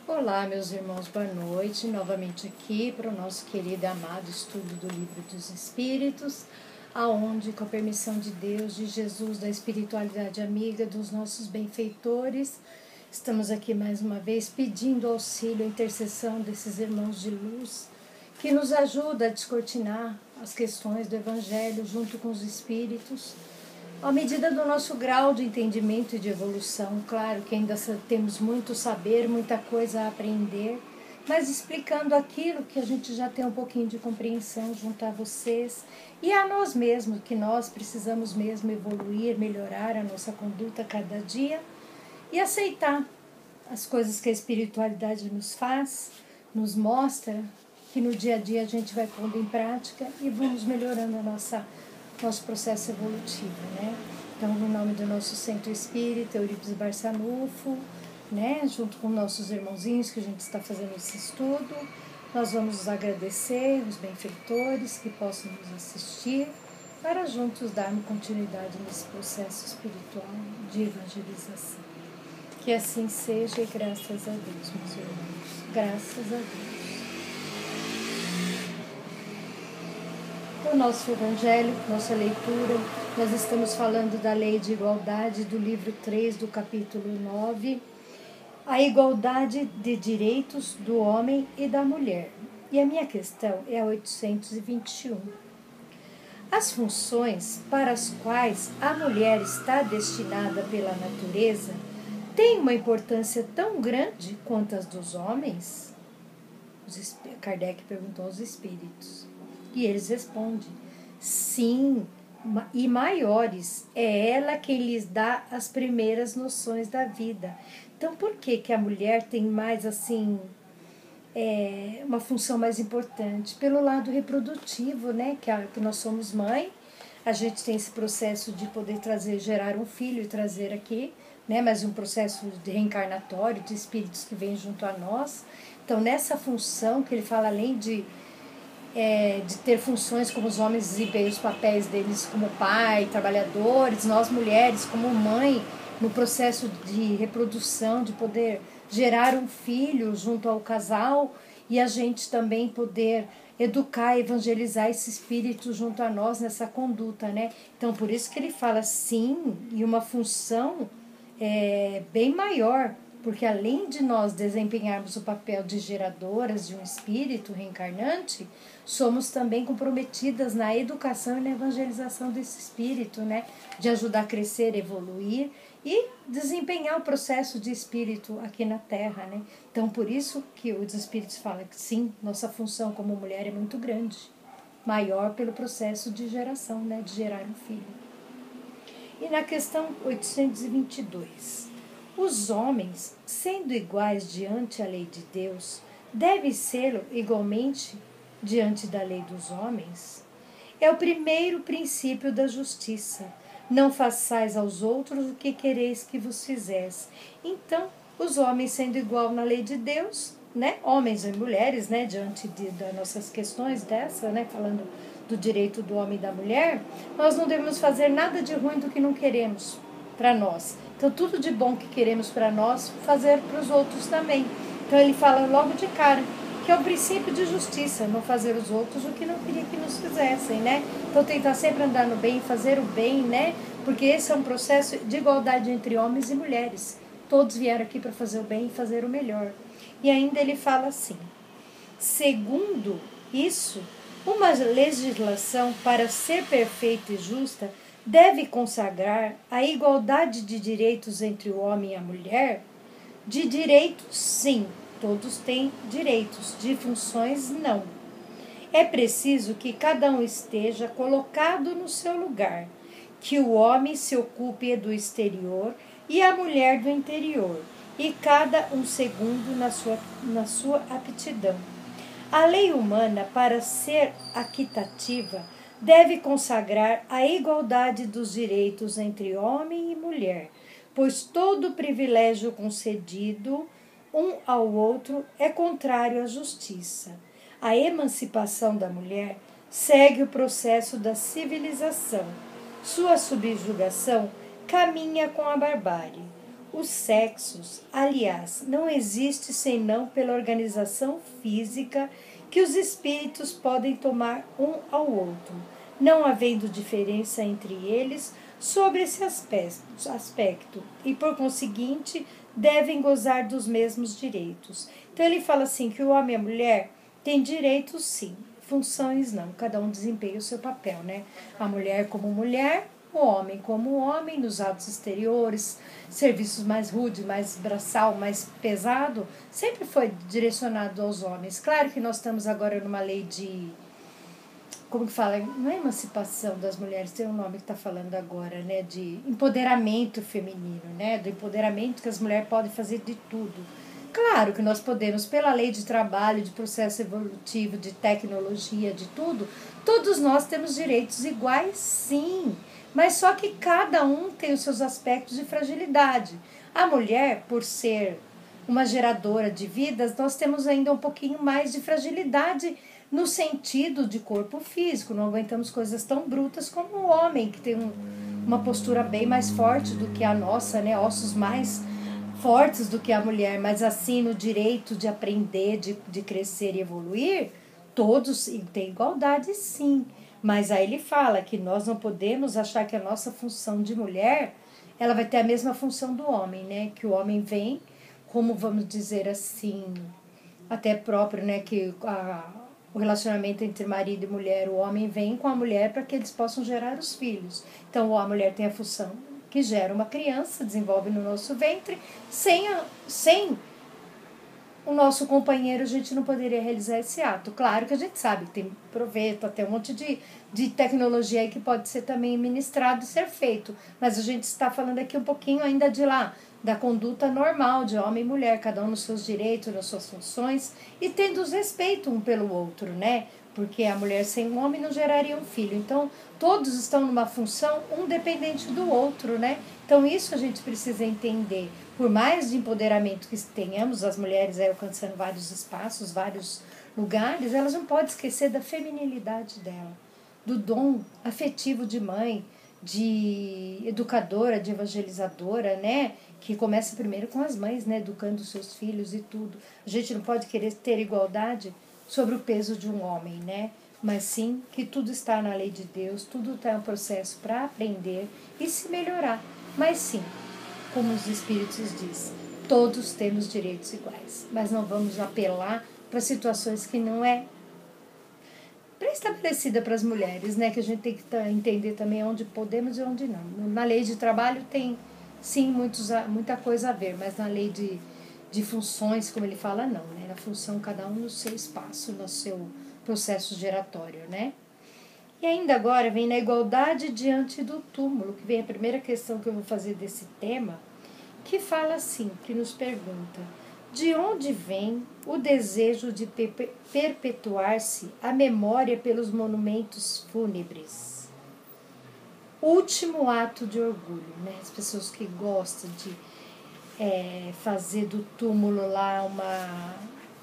Olá, meus irmãos, boa noite. Novamente aqui para o nosso querido e amado estudo do Livro dos Espíritos, aonde, com a permissão de Deus, de Jesus, da espiritualidade amiga, dos nossos benfeitores, estamos aqui mais uma vez pedindo auxílio, a intercessão desses irmãos de luz, que nos ajuda a descortinar as questões do Evangelho junto com os Espíritos, à medida do nosso grau de entendimento e de evolução. Claro que ainda temos muito saber, muita coisa a aprender, mas explicando aquilo que a gente já tem um pouquinho de compreensão junto a vocês e a nós mesmos, que nós precisamos mesmo evoluir, melhorar a nossa conduta cada dia e aceitar as coisas que a espiritualidade nos faz, nos mostra, que no dia a dia a gente vai pondo em prática e vamos melhorando nosso processo evolutivo, né? Então, no nome do nosso Centro Espírita, Eurípides Barçanufo, né? Junto com nossos irmãozinhos que a gente está fazendo esse estudo, nós vamos agradecer os benfeitores que possam nos assistir para juntos darmos continuidade nesse processo espiritual de evangelização. Que assim seja e graças a Deus, meus irmãos. Graças a Deus. O nosso Evangelho, nossa leitura, nós estamos falando da Lei de Igualdade do livro 3 do capítulo 9, a igualdade de direitos do homem e da mulher. E a minha questão é a 821. As funções para as quais a mulher está destinada pela natureza têm uma importância tão grande quanto as dos homens? Kardec perguntou aos espíritos. E eles respondem, sim, e maiores, é ela quem lhes dá as primeiras noções da vida. Então, por que a mulher tem mais, assim, uma função mais importante? Pelo lado reprodutivo, né, que nós somos mãe, a gente tem esse processo de poder gerar um filho e trazer aqui, né, mas um processo de reencarnatório, de espíritos que vêm junto a nós. Então, nessa função que ele fala, além de ter funções como os homens desempenham os papéis deles como pai, trabalhadores, nós mulheres como mãe, no processo de reprodução, de poder gerar um filho junto ao casal e a gente também poder educar e evangelizar esse espírito junto a nós nessa conduta, né? Então, por isso que ele fala sim, e uma função bem maior, porque além de nós desempenharmos o papel de geradoras de um espírito reencarnante, somos também comprometidas na educação e na evangelização desse espírito, né? De ajudar a crescer, evoluir e desempenhar o processo de espírito aqui na Terra, né? Então, por isso que os espíritos falam que sim, nossa função como mulher é muito grande, maior pelo processo de geração, né? De gerar um filho. E na questão 822... Os homens, sendo iguais diante a lei de Deus, devem ser igualmente diante da lei dos homens? É o primeiro princípio da justiça. Não façais aos outros o que quereis que vos fizesse. Então, os homens sendo igual na lei de Deus, né? Homens e mulheres, né? Diante das nossas questões dessa, né? Falando do direito do homem e da mulher, nós não devemos fazer nada de ruim do que não queremos para nós. Então, tudo de bom que queremos para nós, fazer para os outros também. Então, ele fala logo de cara, que é o princípio de justiça, não fazer os outros o que não queria que nos fizessem, né? Então, tentar sempre andar no bem, fazer o bem, né? Porque esse é um processo de igualdade entre homens e mulheres. Todos vieram aqui para fazer o bem e fazer o melhor. E ainda ele fala assim, segundo isso, uma legislação para ser perfeita e justa deve consagrar a igualdade de direitos entre o homem e a mulher? De direitos, sim, todos têm direitos, de funções, não. É preciso que cada um esteja colocado no seu lugar, que o homem se ocupe do exterior e a mulher do interior, e cada um segundo na sua aptidão. A lei humana, para ser equitativa, deve consagrar a igualdade dos direitos entre homem e mulher, pois todo privilégio concedido um ao outro é contrário à justiça. A emancipação da mulher segue o processo da civilização. Sua subjugação caminha com a barbárie. Os sexos, aliás, não existem senão pela organização física que os espíritos podem tomar um ao outro, não havendo diferença entre eles sobre esse aspecto e, por conseguinte, devem gozar dos mesmos direitos. Então ele fala assim que o homem e a mulher têm direitos sim, funções não, cada um desempenha o seu papel, né? A mulher como mulher, o homem como homem, nos atos exteriores, serviços mais rude, mais braçal, mais pesado, sempre foi direcionado aos homens. Claro que nós estamos agora numa lei de, como que fala, não é emancipação das mulheres, tem um nome que está falando agora, né, de empoderamento feminino, né, do empoderamento que as mulheres podem fazer de tudo. Claro que nós podemos, pela lei de trabalho, de processo evolutivo, de tecnologia, de tudo, todos nós temos direitos iguais, sim, mas só que cada um tem os seus aspectos de fragilidade. A mulher, por ser uma geradora de vidas, nós temos ainda um pouquinho mais de fragilidade no sentido de corpo físico, não aguentamos coisas tão brutas como o homem, que tem uma postura bem mais forte do que a nossa, né? Ossos mais fortes do que a mulher, mas assim no direito de aprender, de crescer e evoluir, todos têm igualdade sim. Mas aí ele fala que nós não podemos achar que a nossa função de mulher ela vai ter a mesma função do homem, né? Que o homem vem, como vamos dizer assim, até próprio, né? Que o relacionamento entre marido e mulher, o homem vem com a mulher para que eles possam gerar os filhos. Então a mulher tem a função que gera uma criança, desenvolve no nosso ventre, sem o nosso companheiro a gente não poderia realizar esse ato. Claro que a gente sabe que tem proveito, até um monte de tecnologia aí que pode ser também ministrado e ser feito, mas a gente está falando aqui um pouquinho ainda de lá, da conduta normal de homem e mulher, cada um nos seus direitos, nas suas funções, e tendo os respeito um pelo outro, né? Porque a mulher sem um homem não geraria um filho. Então, todos estão numa função, um dependente do outro, né? Então, isso a gente precisa entender. Por mais de empoderamento que tenhamos, as mulheres aí alcançando vários espaços, vários lugares, elas não podem esquecer da feminilidade dela, do dom afetivo de mãe, de educadora, de evangelizadora, né? Que começa primeiro com as mães, né? Educando os seus filhos e tudo. A gente não pode querer ter igualdade sobre o peso de um homem, né? Mas sim que tudo está na lei de Deus, tudo está em um processo para aprender e se melhorar. Mas sim, como os Espíritos diz, todos temos direitos iguais, mas não vamos apelar para situações que não é pré-estabelecida para as mulheres, né? Que a gente tem que entender também onde podemos e onde não. Na lei de trabalho tem, sim, muita coisa a ver, mas na lei de funções, como ele fala, não, né? Na função, cada um no seu espaço, no seu processo geratório, né? E ainda agora vem na igualdade diante do túmulo, que vem a primeira questão que eu vou fazer desse tema, que fala assim, que nos pergunta: de onde vem o desejo de perpetuar-se a memória pelos monumentos fúnebres? Último ato de orgulho, né? As pessoas que gostam de fazer do túmulo lá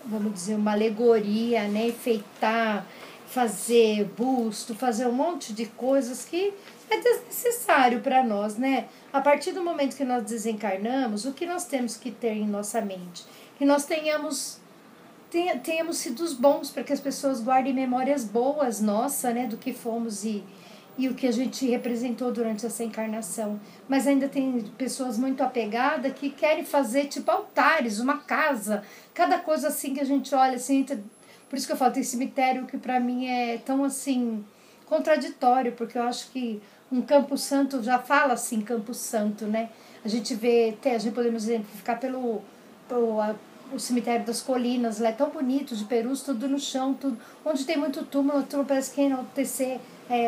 vamos dizer, uma alegoria, né? Enfeitar, fazer busto, fazer um monte de coisas que é desnecessário para nós, né? A partir do momento que nós desencarnamos, o que nós temos que ter em nossa mente? Que nós tenhamos sido os bons, para que as pessoas guardem memórias boas, nossa, né? Do que fomos e o que a gente representou durante essa encarnação. Mas ainda tem pessoas muito apegadas que querem fazer tipo altares, uma casa, cada coisa assim que a gente olha assim. Por isso que eu falo, tem cemitério que para mim é tão assim contraditório, porque eu acho que um Campo Santo já fala assim, Campo Santo, né? A gente vê, a gente podemos exemplificar o cemitério das Colinas, lá é tão bonito, de perus, tudo no chão, tudo, onde tem muito túmulo, parece que enaltecer,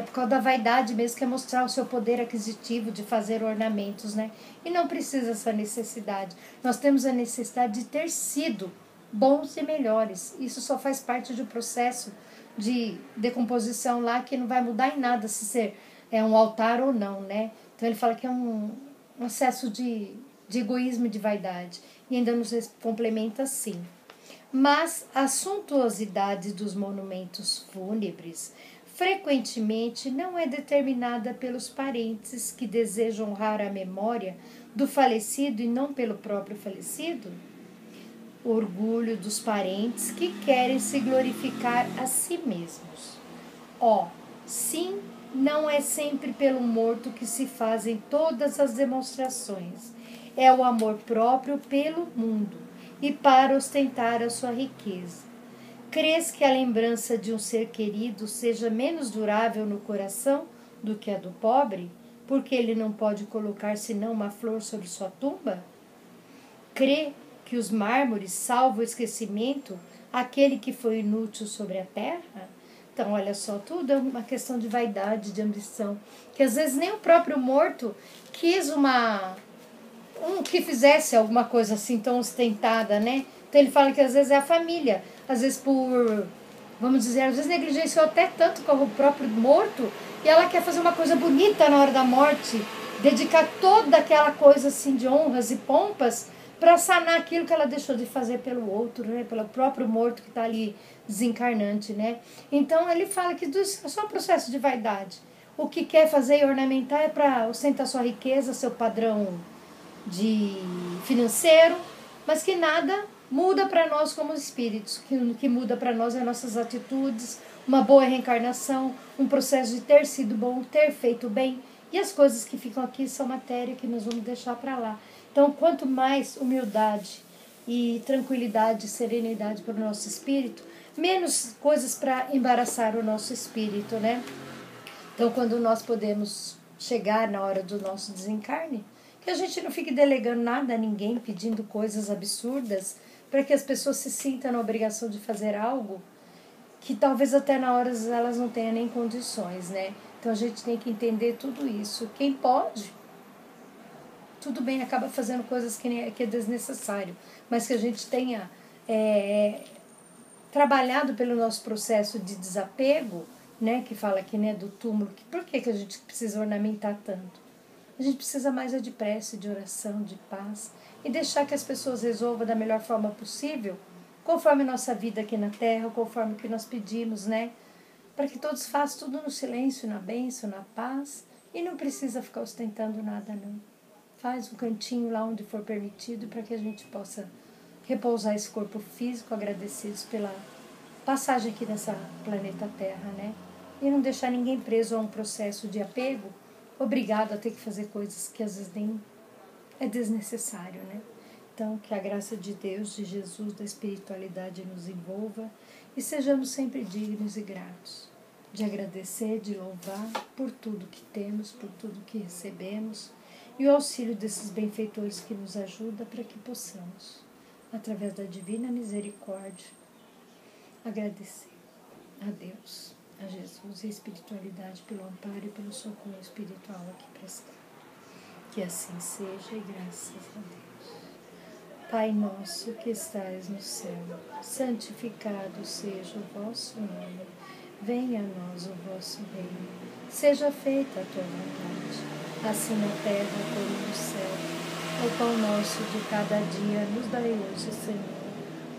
por causa da vaidade mesmo, que é mostrar o seu poder aquisitivo de fazer ornamentos, né? E não precisa essa necessidade. Nós temos a necessidade de ter sido bons e melhores. Isso só faz parte do processo de decomposição lá, que não vai mudar em nada se ser um altar ou não, né? Então ele fala que é um excesso de egoísmo e de vaidade. E ainda nos complementa assim. Mas a suntuosidade dos monumentos fúnebres frequentemente não é determinada pelos parentes que desejam honrar a memória do falecido e não pelo próprio falecido? O orgulho dos parentes que querem se glorificar a si mesmos. Sim, não é sempre pelo morto que se fazem todas as demonstrações. É o amor próprio pelo mundo e para ostentar a sua riqueza. Crês que a lembrança de um ser querido seja menos durável no coração do que a do pobre, porque ele não pode colocar senão uma flor sobre sua tumba? Crê que os mármores salvam o esquecimento aquele que foi inútil sobre a terra? Então, olha só, tudo é uma questão de vaidade, de ambição, que às vezes nem o próprio morto quis que fizesse alguma coisa assim tão ostentada, né? Então ele fala que às vezes é a família, às vezes vamos dizer, às vezes negligenciou até tanto como o próprio morto, e ela quer fazer uma coisa bonita na hora da morte, dedicar toda aquela coisa assim de honras e pompas para sanar aquilo que ela deixou de fazer pelo outro, né? Pelo próprio morto que está ali desencarnante, né? Então ele fala que é só um processo de vaidade. O que quer fazer e ornamentar é para ostentar sua riqueza, seu padrão de financeiro, mas que nada muda para nós como espíritos. O que muda para nós é nossas atitudes, uma boa reencarnação, um processo de ter sido bom, ter feito bem, e as coisas que ficam aqui são matéria que nós vamos deixar para lá. Então, quanto mais humildade e tranquilidade e serenidade para o nosso espírito, menos coisas para embaraçar o nosso espírito, né? Então, quando nós podemos chegar na hora do nosso desencarne, que a gente não fique delegando nada a ninguém, pedindo coisas absurdas, para que as pessoas se sintam na obrigação de fazer algo que talvez até na hora elas não tenham nem condições, né? Então a gente tem que entender tudo isso. Quem pode, tudo bem, acaba fazendo coisas que é desnecessário, mas que a gente tenha trabalhado pelo nosso processo de desapego, né? Que fala aqui, né, do túmulo. Por que a gente precisa ornamentar tanto? A gente precisa mais de prece, de oração, de paz e deixar que as pessoas resolvam da melhor forma possível, conforme nossa vida aqui na Terra, conforme o que nós pedimos, né? Para que todos façam tudo no silêncio, na bênção, na paz, e não precisa ficar ostentando nada, não. Faz um cantinho lá onde for permitido para que a gente possa repousar esse corpo físico, agradecidos pela passagem aqui nessa planeta Terra, né? E não deixar ninguém preso a um processo de apego, obrigado a ter que fazer coisas que às vezes nem é desnecessário, né? Então, que a graça de Deus, de Jesus, da espiritualidade nos envolva e sejamos sempre dignos e gratos de agradecer, de louvar por tudo que temos, por tudo que recebemos e o auxílio desses benfeitores que nos ajudam para que possamos, através da divina misericórdia, agradecer a Deus, a Jesus e a espiritualidade pelo amparo e pelo socorro espiritual aqui prestado. Que assim seja e graças a Deus. Pai nosso que estais no céu, santificado seja o vosso nome. Venha a nós o vosso reino. Seja feita a tua vontade, assim na terra como no céu. O pão nosso de cada dia nos dai hoje, Senhor.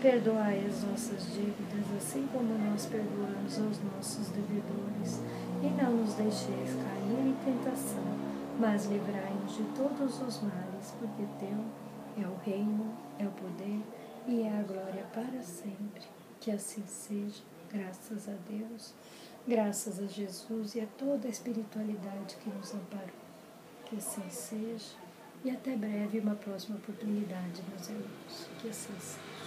Perdoai as nossas dívidas, assim como nós perdoamos aos nossos devedores. E não nos deixeis cair em tentação, mas livrai-nos de todos os males, porque teu é o reino, é o poder e é a glória para sempre. Que assim seja, graças a Deus, graças a Jesus e a toda a espiritualidade que nos amparou. Que assim seja, e até breve, uma próxima oportunidade, meus irmãos. Que assim seja.